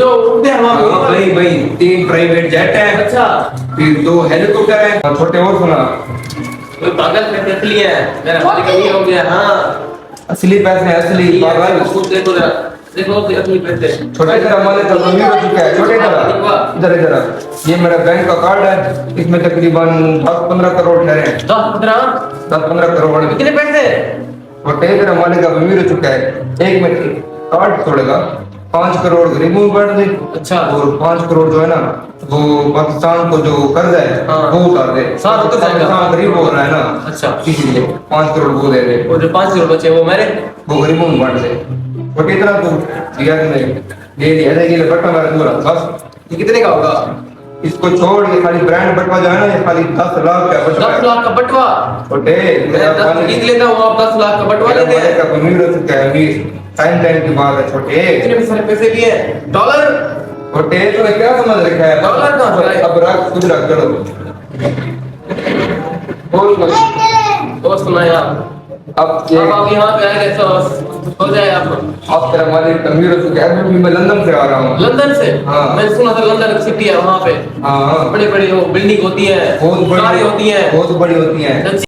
जो उड़ते हैं वहाँ हाँ भाई भाई 3 प्राइवेट जेट है, अच्छा फिर 2 हेलीकॉप्टर है, और छोटे और सुना कोई पागल पैसे असली है, मेरा मालिक अमीर हो गया। हाँ असली पैसे असली पागल। खुद देखो जरा, देखो असली पैसे। छोटे तरह मालिक का अमीर हो चुका है, छोटे तरह। इधर इधर ये मेरा बैंक का कार्ड है, इसमें तकरीबन 10-15 करोड़ ठहरे हैं। 10-15 करोड़। कितने पैसे? छोटे तरह मालिक का अमीर हो चुका है। एक मिनट कार्ड छोड़ेगा, 5 करोड़ गरीबों में बांट दे। अच्छा। और 5 करोड़ जो है ना वो पाकिस्तान को जो कर्ज है हाँ। वो उतार दे। साथ होते जाएगा। पाकिस्तान गरीब हो रहा है ना, अच्छा इसीलिए 5 करोड़ वो दे दे, और जो 5 करोड़ बचे वो मेरे। वो गरीबों में बांट दे। छोटी तरह तू दिया में ले लिया ये बट्टा मेरा पूरा बस। ये कितने का होगा? इसको छोड़, ये खाली ब्रांड बटवा जो है ना ये खाली 10 लाख का बटवा 10 लाख का बटवा। छोटे मैं 10 खरीद लेता हूँ, आप 10 लाख का बटवा लेते हैं। का अमीर हो चुका है, अमीर टाइम की बात है। छोटे इतने सारे पैसे लिए डॉलर। छोटे तूने क्या समझ रखा है? डॉलर कहाँ से आए? अब रख खुद रख चलो। और सुना यार, अब ये अब आप यहाँ पे आएंगे तो हो जाए आप। अब तेरा मालिक अमीर हो चुका है। अभी मैं लंदन से आ रहा हूँ। लंदन से? हाँ। मैंने सुना था लंदन एक सिटी है, वहाँ पे हाँ बड़ी बड़ी वो बिल्डिंग होती है, बहुत बड़ी कारें होती हैं, बहुत बड़ी होती हैं।